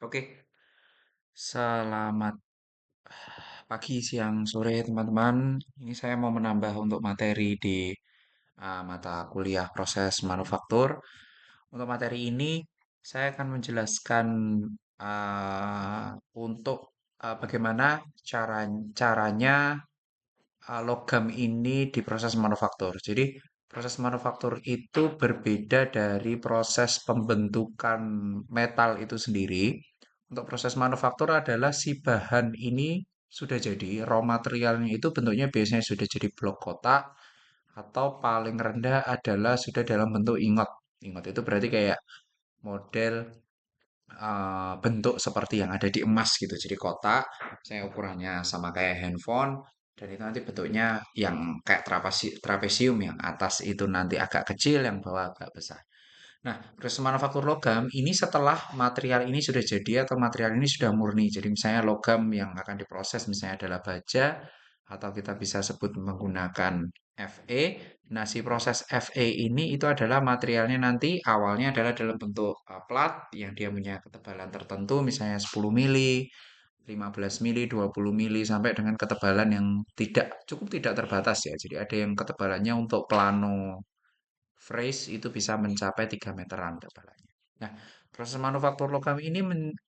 Oke, selamat pagi, siang, sore teman-teman. Ini saya mau menambah untuk materi di mata kuliah proses manufaktur. Untuk materi ini, saya akan menjelaskan uh, untuk bagaimana caranya logam ini diproses manufaktur. Jadi, proses manufaktur itu berbeda dari proses pembentukan metal itu sendiri. Untuk proses manufaktur adalah si bahan ini sudah jadi, raw materialnya itu bentuknya biasanya sudah jadi blok kotak atau paling rendah adalah sudah dalam bentuk ingot. Ingot itu berarti kayak model bentuk seperti yang ada di emas gitu. Jadi kotak, saya ukurannya sama kayak handphone, dan itu nanti bentuknya yang kayak trapesium, yang atas itu nanti agak kecil, yang bawah agak besar. Nah, proses manufaktur logam ini setelah material ini sudah jadi atau material ini sudah murni. Jadi misalnya logam yang akan diproses misalnya adalah baja atau kita bisa sebut menggunakan Fe. Nah, si proses Fe ini itu adalah materialnya nanti awalnya adalah dalam bentuk plat yang dia punya ketebalan tertentu misalnya 10 mili, 15 mili, 20 mili sampai dengan ketebalan yang tidak terbatas ya. Jadi ada yang ketebalannya untuk plano phrase itu bisa mencapai 3 meteran ketebalannya. Nah, proses manufaktur logam ini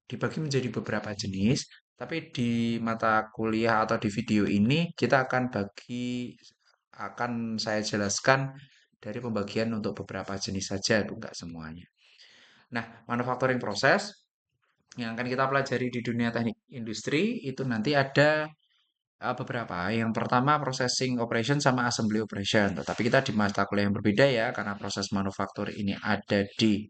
dibagi menjadi beberapa jenis, tapi di mata kuliah atau di video ini kita akan saya jelaskan dari pembagian untuk beberapa jenis saja, bukan semuanya. Nah, manufacturing proses yang akan kita pelajari di dunia teknik industri itu nanti ada beberapa. Yang pertama processing operation sama assembly operation. Tetapi kita di mata kuliah yang berbeda ya, karena proses manufaktur ini ada di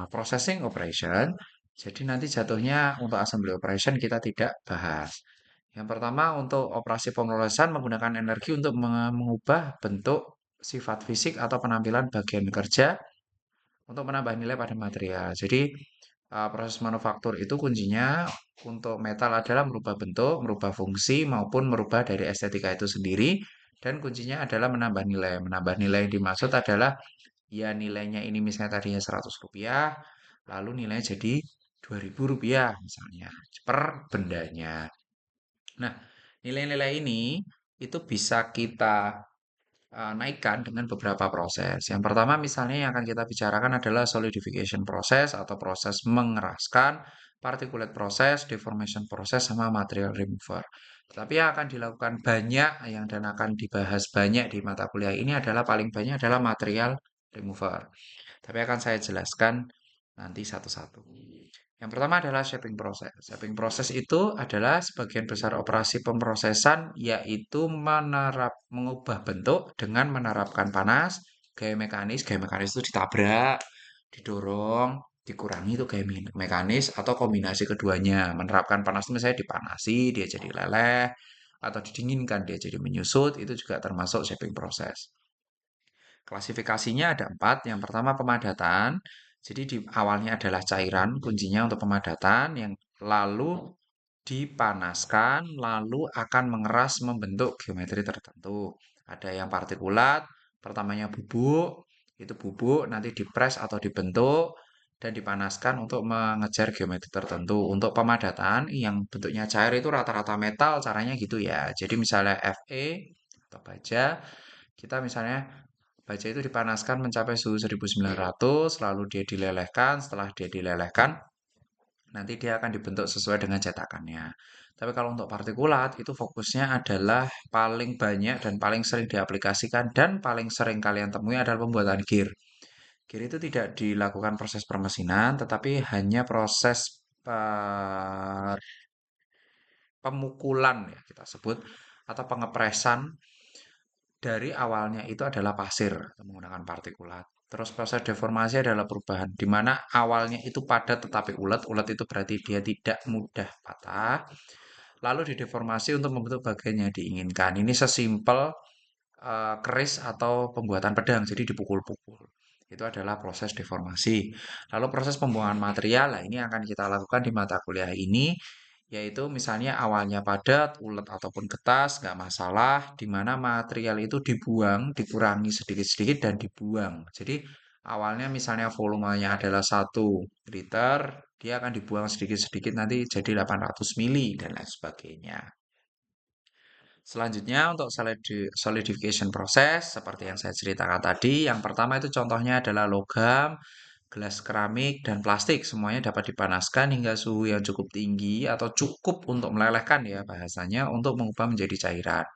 processing operation. Jadi nanti jatuhnya untuk assembly operation kita tidak bahas. Yang pertama untuk operasi pemrosesan menggunakan energi untuk mengubah bentuk sifat fisik atau penampilan bagian kerja untuk menambah nilai pada material. Jadi proses manufaktur itu kuncinya untuk metal adalah merubah bentuk, merubah fungsi maupun merubah dari estetika itu sendiri. Dan kuncinya adalah menambah nilai. Menambah nilai yang dimaksud adalah ya nilainya ini misalnya tadinya Rp100, lalu nilainya jadi Rp2.000 misalnya per bendanya. Nah, nilai-nilai ini itu bisa kita naikkan dengan beberapa proses. Yang pertama misalnya yang akan kita bicarakan adalah solidification proses atau proses mengeraskan, particulate proses, deformation proses, sama material remover. Tapi yang akan dilakukan banyak yang dan akan dibahas banyak di mata kuliah ini adalah paling banyak adalah material remover. Tapi akan saya jelaskan nanti satu-satu. Yang pertama adalah shaping proses. Shaping proses itu adalah sebagian besar operasi pemrosesan yaitu mengubah bentuk dengan menerapkan panas, gaya mekanis itu ditabrak, didorong, dikurangi itu gaya mekanis atau kombinasi keduanya. Menerapkan panas itu misalnya dipanasi, dia jadi leleh, atau didinginkan, dia jadi menyusut, itu juga termasuk shaping proses. Klasifikasinya ada empat. Yang pertama pemadatan. Jadi di awalnya adalah cairan, kuncinya untuk pemadatan yang lalu dipanaskan, lalu akan mengeras membentuk geometri tertentu. Ada yang partikulat, pertamanya bubuk, itu bubuk nanti dipres atau dibentuk dan dipanaskan untuk mengejar geometri tertentu. Untuk pemadatan yang bentuknya cair itu rata-rata metal, caranya gitu ya. Jadi misalnya Fe atau baja, kita misalnya baja itu dipanaskan mencapai suhu 1900, lalu dia dilelehkan. Setelah dia dilelehkan, nanti dia akan dibentuk sesuai dengan cetakannya. Tapi kalau untuk partikulat, itu fokusnya adalah paling banyak dan paling sering diaplikasikan dan paling sering kalian temui adalah pembuatan gear. Gear itu tidak dilakukan proses permesinan, tetapi hanya proses pemukulan ya kita sebut atau pengepresan dari awalnya itu adalah pasir menggunakan partikulat. Terus proses deformasi adalah perubahan di mana awalnya itu padat tetapi ulet. Ulet itu berarti dia tidak mudah patah. Lalu dideformasi untuk membentuk bagian yang diinginkan. Ini sesimpel keris atau pembuatan pedang, jadi dipukul-pukul. Itu adalah proses deformasi. Lalu proses pembuangan material, nah ini akan kita lakukan di mata kuliah ini, yaitu misalnya awalnya padat, ulet ataupun getas, nggak masalah, di mana material itu dibuang, dikurangi sedikit-sedikit dan dibuang. Jadi Awalnya misalnya volumenya adalah 1 liter, dia akan dibuang sedikit-sedikit nanti jadi 800 mili dan lain sebagainya. Selanjutnya untuk solidification proses seperti yang saya ceritakan tadi, yang pertama itu contohnya adalah logam, gelas keramik, dan plastik. Semuanya dapat dipanaskan hingga suhu yang cukup tinggi atau cukup untuk melelehkan ya bahasanya untuk mengubah menjadi cairan.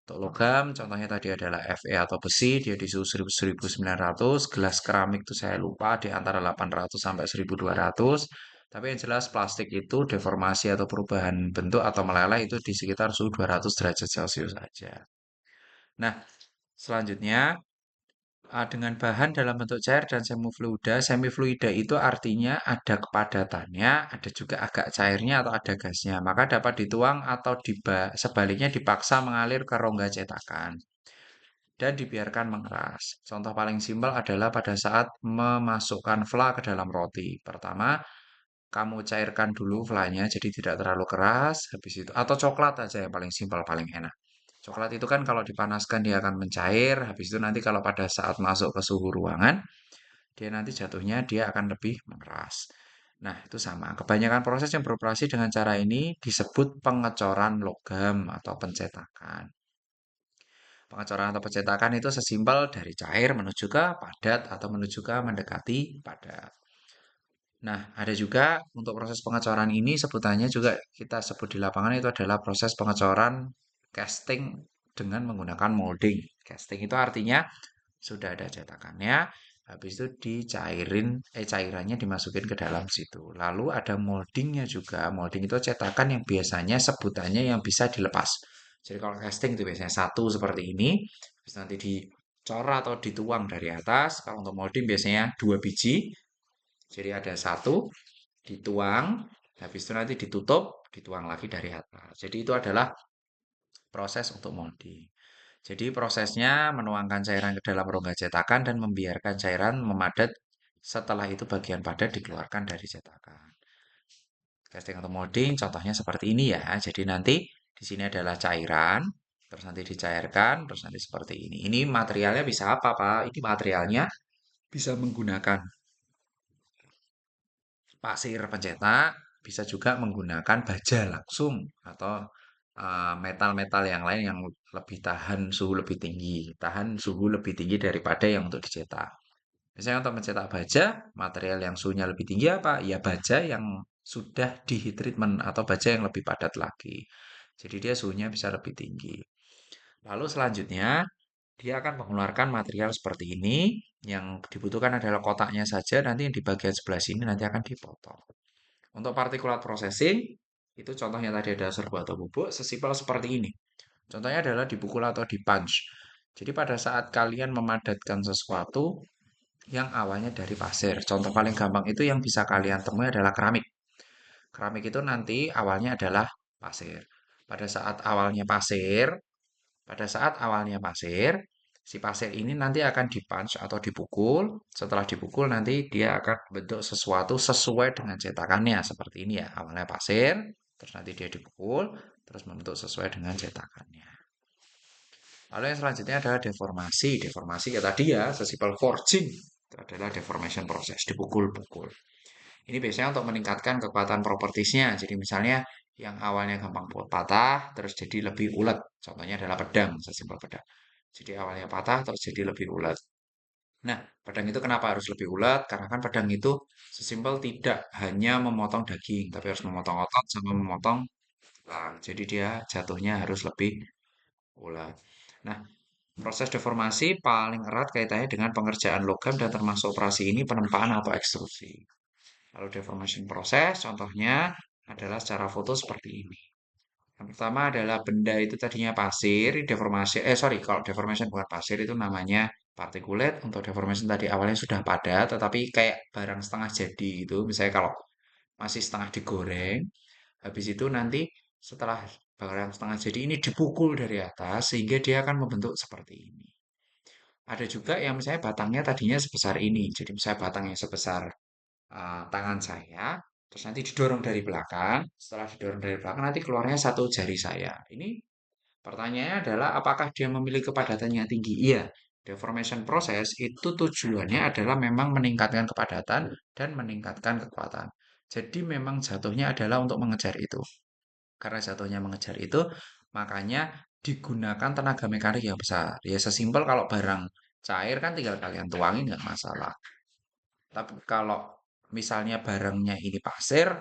Untuk logam, contohnya tadi adalah Fe atau besi, dia di suhu 1900, gelas keramik itu saya lupa di antara 800 sampai 1200. Tapi yang jelas plastik itu deformasi atau perubahan bentuk atau meleleh itu di sekitar suhu 200 derajat Celcius saja. Nah, selanjutnya dengan bahan dalam bentuk cair dan semifluida. Semifluida itu artinya ada kepadatannya, ada juga agak cairnya atau ada gasnya. Maka dapat dituang atau sebaliknya dipaksa mengalir ke rongga cetakan dan dibiarkan mengeras. Contoh paling simpel adalah pada saat memasukkan fla ke dalam roti. Pertama, kamu cairkan dulu flanya jadi tidak terlalu keras, habis itu atau coklat aja yang paling simpel paling enak. Coklat itu kan kalau dipanaskan dia akan mencair, habis itu nanti kalau pada saat masuk ke suhu ruangan, dia nanti jatuhnya dia akan lebih mengeras. Nah, itu sama. Kebanyakan proses yang beroperasi dengan cara ini disebut pengecoran logam atau pencetakan. Pengecoran atau pencetakan itu sesimpel dari cair menuju ke padat atau menuju ke mendekati padat. Nah, ada juga untuk proses pengecoran ini sebutannya juga kita sebut di lapangan itu adalah proses pengecoran casting dengan menggunakan molding. Casting itu artinya sudah ada cetakannya, habis itu cairannya dimasukin ke dalam situ. Lalu ada moldingnya juga. Molding itu cetakan yang biasanya sebutannya yang bisa dilepas. Jadi kalau casting itu biasanya satu seperti ini, terus nanti dicorak atau dituang dari atas. Kalau untuk molding biasanya 2 biji, jadi ada satu, dituang, habis itu nanti ditutup, dituang lagi dari atas. Jadi itu adalah proses untuk molding. Jadi prosesnya menuangkan cairan ke dalam rongga cetakan dan membiarkan cairan memadat. Setelah itu bagian padat dikeluarkan dari cetakan. Casting atau molding contohnya seperti ini ya. Jadi nanti di sini adalah cairan, terus nanti dicairkan, terus nanti seperti ini. Ini materialnya bisa apa, Pak? Ini materialnya bisa menggunakan pasir pencetak, bisa juga menggunakan baja langsung atau metal-metal yang lain yang lebih tahan suhu lebih tinggi, tahan suhu lebih tinggi daripada yang untuk dicetak. Misalnya untuk mencetak baja, material yang suhunya lebih tinggi apa? Ya baja yang sudah di heat treatment atau baja yang lebih padat lagi. Jadi dia suhunya bisa lebih tinggi. Lalu selanjutnya dia akan mengeluarkan material seperti ini. Yang dibutuhkan adalah kotaknya saja. Nanti yang di bagian sebelah sini nanti akan dipotong. Untuk partikulat processing, itu contohnya tadi ada serbu atau bubuk, sesimpel seperti ini. Contohnya adalah dipukul atau dipunch. Jadi pada saat kalian memadatkan sesuatu yang awalnya dari pasir, contoh paling gampang itu yang bisa kalian temui adalah keramik. Keramik itu nanti awalnya adalah pasir. Pada saat awalnya pasir, pada saat awalnya pasir, si pasir ini nanti akan dipunch atau dipukul. Setelah dipukul nanti dia akan bentuk sesuatu sesuai dengan cetakannya. Seperti ini ya, awalnya pasir, terus nanti dia dipukul, terus membentuk sesuai dengan cetakannya. Lalu yang selanjutnya adalah deformasi. Deformasi ya tadi ya, sesimpel forging. Itu adalah deformation process, dipukul-pukul. Ini biasanya untuk meningkatkan kekuatan propertisnya. Jadi misalnya yang awalnya gampang patah, terus jadi lebih ulet. Contohnya adalah pedang, sesimpel pedang. Jadi awalnya patah, terus jadi lebih ulet. Nah, pedang itu kenapa harus lebih ulet? Karena kan pedang itu sesimpel tidak hanya memotong daging, tapi harus memotong otot sama memotong tulang. Jadi dia jatuhnya harus lebih ulet. Nah, proses deformasi paling erat kaitannya dengan pengerjaan logam dan termasuk operasi ini penempaan atau ekstrusi. Lalu deformation proses, contohnya adalah secara foto seperti ini. Yang pertama adalah benda itu tadinya pasir, deformasi, sorry, kalau deformation bukan pasir itu namanya particulate. Untuk deformation tadi awalnya sudah padat, tetapi kayak barang setengah jadi gitu. Misalnya kalau masih setengah digoreng, habis itu nanti setelah barang setengah jadi ini dipukul dari atas, sehingga dia akan membentuk seperti ini. Ada juga yang misalnya batangnya tadinya sebesar ini, jadi misalnya batangnya sebesar tangan saya, terus nanti didorong dari belakang. Setelah didorong dari belakang, nanti keluarnya satu jari saya. Ini pertanyaannya adalah apakah dia memiliki kepadatan yang tinggi? Iya. Deformation proses itu tujuannya adalah memang meningkatkan kepadatan dan meningkatkan kekuatan. Jadi memang jatuhnya adalah untuk mengejar itu. Karena jatuhnya mengejar itu, makanya digunakan tenaga mekanik yang besar. Ya sesimpel kalau barang cair kan tinggal kalian tuangin nggak masalah. Tapi kalau misalnya barangnya ini pasir,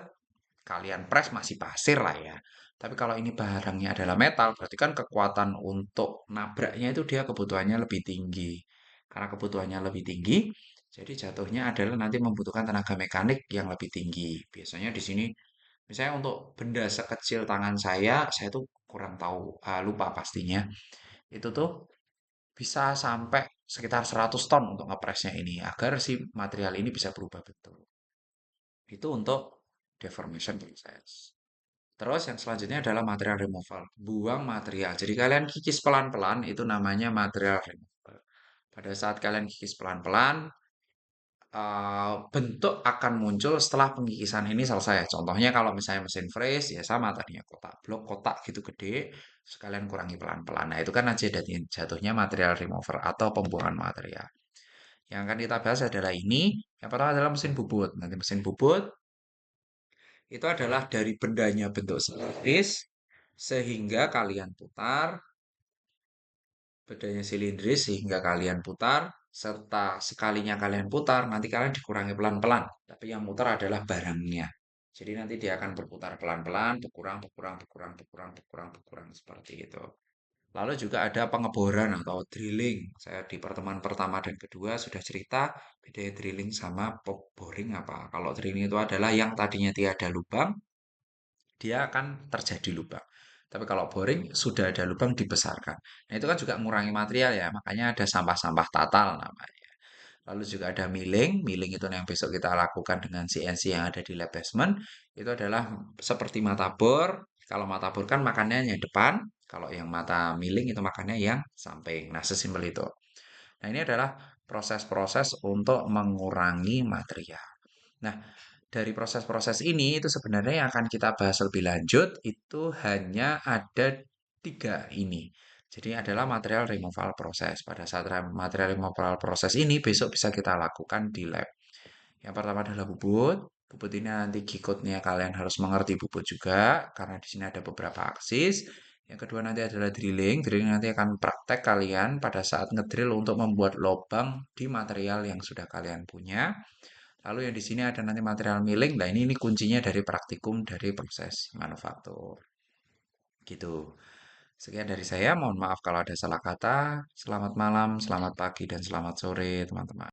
kalian press masih pasir lah ya. Tapi kalau ini barangnya adalah metal, berarti kan kekuatan untuk nabraknya itu dia kebutuhannya lebih tinggi. Karena kebutuhannya lebih tinggi, jadi jatuhnya adalah nanti membutuhkan tenaga mekanik yang lebih tinggi. Biasanya di sini, misalnya untuk benda sekecil tangan saya tuh kurang tahu, lupa pastinya. Itu tuh bisa sampai sekitar 100 ton untuk ngepresnya ini, agar si material ini bisa berubah bentuk. Itu untuk deformation proses. Terus yang selanjutnya adalah material removal. Buang material. Jadi kalian kikis pelan-pelan itu namanya material removal. Pada saat kalian kikis pelan-pelan, bentuk akan muncul setelah pengikisan ini selesai. Contohnya kalau misalnya mesin freeze ya sama tadinya kotak blok, kotak gitu gede, sekalian kurangi pelan-pelan. Nah itu kan aja jatuhnya material remover atau pembuangan material. Yang akan kita bahas adalah ini. Yang pertama adalah mesin bubut. Nanti mesin bubut itu adalah dari bendanya bentuk silindris sehingga kalian putar, bendanya silindris sehingga kalian putar, serta sekalinya kalian putar nanti kalian dikurangi pelan-pelan, tapi yang mutar adalah barangnya. Jadi nanti dia akan berputar pelan-pelan, berkurang, berkurang, berkurang, berkurang, berkurang, berkurang seperti itu. Lalu juga ada pengeboran atau drilling. Saya di pertemuan pertama dan kedua sudah cerita beda drilling sama boring apa. Kalau drilling itu adalah yang tadinya tiada lubang, dia akan terjadi lubang. Tapi kalau boring sudah ada lubang dibesarkan. Nah, itu kan juga mengurangi material ya, makanya ada sampah-sampah tatal namanya. Lalu juga ada milling, milling itu yang besok kita lakukan dengan CNC yang ada di lab basement. Itu adalah seperti mata bor. Kalau mata bor kan makannya yang depan, kalau yang mata milling itu makannya yang samping. Nah, sesimpel itu. Nah, ini adalah proses-proses untuk mengurangi material. Nah, dari proses-proses ini itu sebenarnya yang akan kita bahas lebih lanjut itu hanya ada tiga ini. Jadi adalah material removal proses. Pada saat material removal proses ini besok bisa kita lakukan di lab. Yang pertama adalah bubut. Bubut ini nanti kikutnya kalian harus mengerti bubut juga karena di sini ada beberapa aksis. Yang kedua nanti adalah drilling. Drilling nanti akan praktek kalian pada saat ngedrill untuk membuat lubang di material yang sudah kalian punya. Lalu yang di sini ada nanti material milling. Nah, ini kuncinya dari praktikum dari proses manufaktur. Gitu. Sekian dari saya. Mohon maaf kalau ada salah kata. Selamat malam, selamat pagi, dan selamat sore, teman-teman.